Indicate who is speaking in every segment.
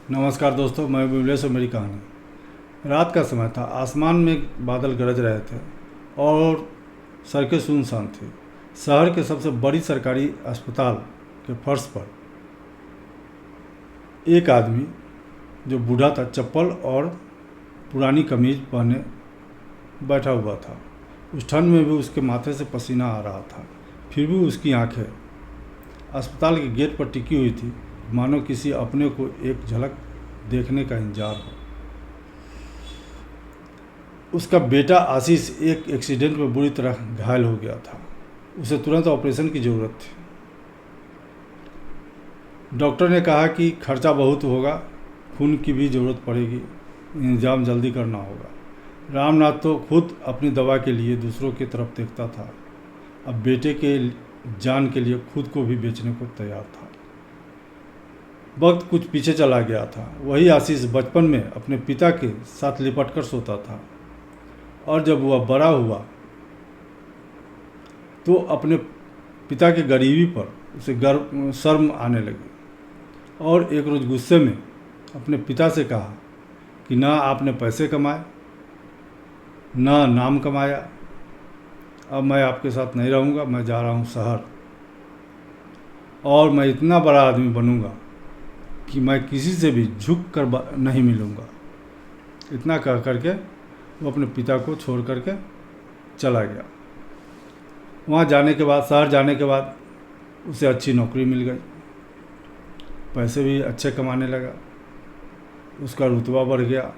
Speaker 1: नमस्कार दोस्तों, मैं विमलेश और मेरी कहानी। रात का समय था। आसमान में बादल गरज रहे थे और सड़कें सुनसान थी। शहर के सबसे बड़ी सरकारी अस्पताल के फर्श पर एक आदमी जो बूढ़ा था, चप्पल और पुरानी कमीज पहने बैठा हुआ था। उस ठंड में भी उसके माथे से पसीना आ रहा था। फिर भी उसकी आंखें अस्पताल के गेट पर टिकी हुई थी, मानो किसी अपने को एक झलक देखने का इंतजार हो। उसका बेटा आशीष एक एक्सीडेंट में बुरी तरह घायल हो गया था। उसे तुरंत ऑपरेशन की ज़रूरत थी। डॉक्टर ने कहा कि खर्चा बहुत होगा, खून की भी ज़रूरत पड़ेगी, इंतजाम जल्दी करना होगा। रामनाथ तो खुद अपनी दवा के लिए दूसरों की तरफ देखता था, अब बेटे के जान के लिए खुद को भी बेचने को तैयार था। वक्त कुछ पीछे चला गया था। वही आशीष बचपन में अपने पिता के साथ लिपट कर सोता था, और जब वह बड़ा हुआ तो अपने पिता की गरीबी पर उसे गर्व शर्म आने लगी, और एक रोज़ गुस्से में अपने पिता से कहा कि ना आपने पैसे कमाए, ना नाम कमाया, अब मैं आपके साथ नहीं रहूँगा, मैं जा रहा हूँ शहर, और मैं इतना बड़ा आदमी बनूँगा कि मैं किसी से भी झुक कर नहीं मिलूँगा। इतना कह करके वो अपने पिता को छोड़ करके चला गया। वहाँ जाने के बाद, शहर जाने के बाद उसे अच्छी नौकरी मिल गई, पैसे भी अच्छे कमाने लगा, उसका रुतबा बढ़ गया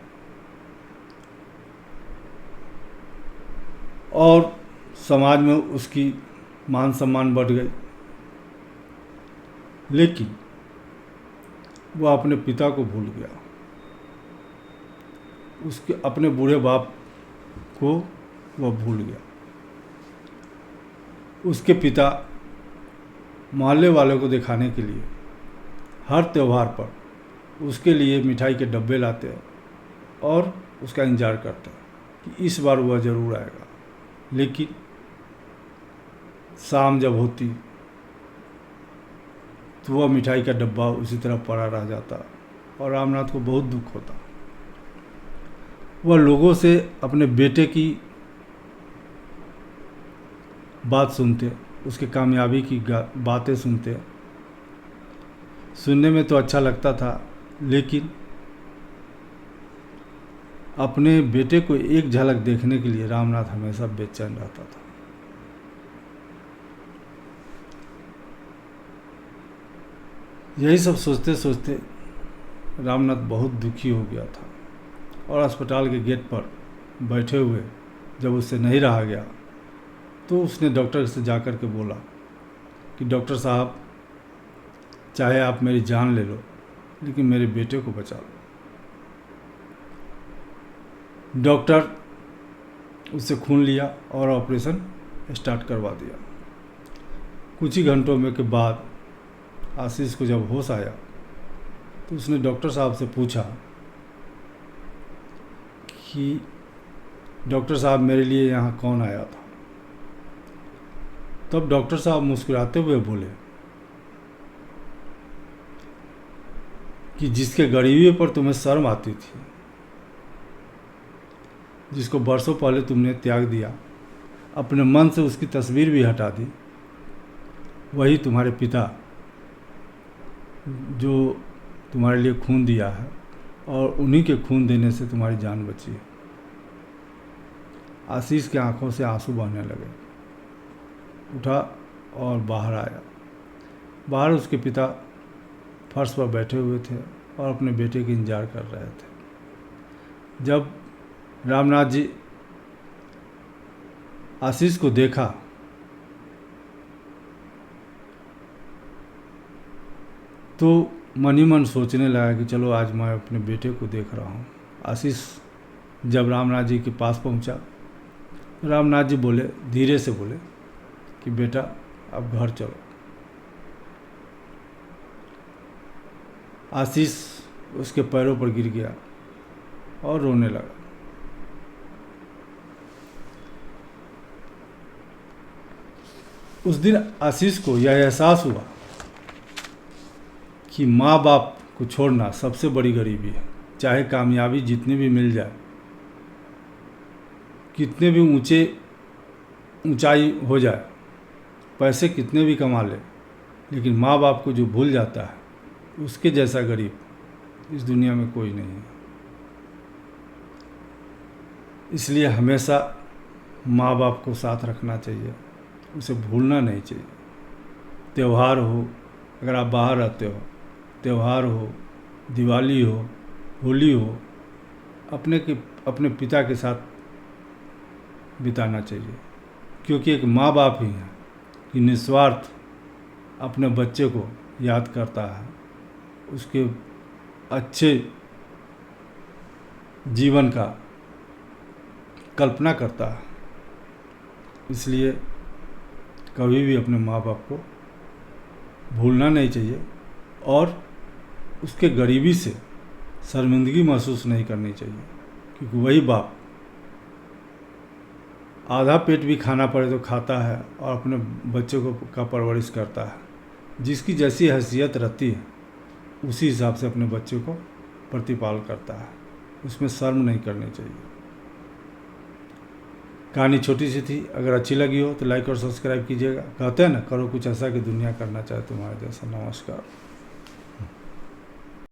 Speaker 1: और समाज में उसकी मान सम्मान बढ़ गई। लेकिन वह अपने पिता को भूल गया, उसके अपने बूढ़े बाप को वह भूल गया। उसके पिता मोहल्ले वालों को दिखाने के लिए हर त्यौहार पर उसके लिए मिठाई के डब्बे लाते और उसका इंतज़ार करते कि इस बार वह ज़रूर आएगा। लेकिन शाम जब होती तो वह मिठाई का डब्बा उसी तरह पड़ा रह जाता और रामनाथ को बहुत दुख होता। वह लोगों से अपने बेटे की बात सुनते, उसके कामयाबी की बातें सुनते। सुनने में तो अच्छा लगता था, लेकिन अपने बेटे को एक झलक देखने के लिए रामनाथ हमेशा बेचैन रहता था। यही सब सोचते सोचते रामनाथ बहुत दुखी हो गया था, और अस्पताल के गेट पर बैठे हुए जब उससे नहीं रहा गया तो उसने डॉक्टर से जाकर के बोला कि डॉक्टर साहब, चाहे आप मेरी जान ले लो, लेकिन मेरे बेटे को बचा लो। डॉक्टर उससे खून लिया और ऑपरेशन स्टार्ट करवा दिया। कुछ ही घंटों में के बाद आशीष को जब होश आया तो उसने डॉक्टर साहब से पूछा कि डॉक्टर साहब, मेरे लिए यहाँ कौन आया था? तब डॉक्टर साहब मुस्कुराते हुए बोले कि जिसके गरीबी पर तुम्हें शर्म आती थी, जिसको बरसों पहले तुमने त्याग दिया, अपने मन से उसकी तस्वीर भी हटा दी, वही तुम्हारे पिता जो तुम्हारे लिए खून दिया है, और उन्हीं के खून देने से तुम्हारी जान बची है। आशीष की आंखों से आंसू बहने लगे। उठा और बाहर आया। बाहर उसके पिता फर्श पर बैठे हुए थे और अपने बेटे का इंतजार कर रहे थे। जब रामनाथ जी आशीष को देखा तो मन ही मन सोचने लगा कि चलो आज मैं अपने बेटे को देख रहा हूँ। आशीष जब रामनाथ जी के पास पहुँचा, रामनाथ जी बोले, धीरे से बोले कि बेटा अब घर चलो। आशीष उसके पैरों पर गिर गया और रोने लगा। उस दिन आशीष को यह एहसास हुआ कि माँ बाप को छोड़ना सबसे बड़ी गरीबी है। चाहे कामयाबी जितनी भी मिल जाए, कितने भी ऊंचाई हो जाए, पैसे कितने भी कमा ले, लेकिन माँ बाप को जो भूल जाता है उसके जैसा गरीब इस दुनिया में कोई नहीं है। इसलिए हमेशा माँ बाप को साथ रखना चाहिए, उसे भूलना नहीं चाहिए। त्यौहार हो, अगर आप बाहर रहते हो, त्यौहार हो, दिवाली हो, होली हो, अपने पिता के साथ बिताना चाहिए, क्योंकि एक माँ बाप ही है कि निस्वार्थ अपने बच्चे को याद करता है, उसके अच्छे जीवन का कल्पना करता है। इसलिए कभी भी अपने माँ बाप को भूलना नहीं चाहिए और उसके गरीबी से शर्मिंदगी महसूस नहीं करनी चाहिए, क्योंकि वही बाप आधा पेट भी खाना पड़े तो खाता है और अपने बच्चों को का परवरिश करता है। जिसकी जैसी हैसियत रहती है उसी हिसाब से अपने बच्चों को प्रतिपाल करता है, उसमें शर्म नहीं करनी चाहिए। कहानी छोटी सी थी, अगर अच्छी लगी हो तो लाइक और सब्सक्राइब कीजिएगा। कहते हैं ना, करो कुछ ऐसा कि दुनिया करना चाहे तुम्हारे जैसा। नमस्कार।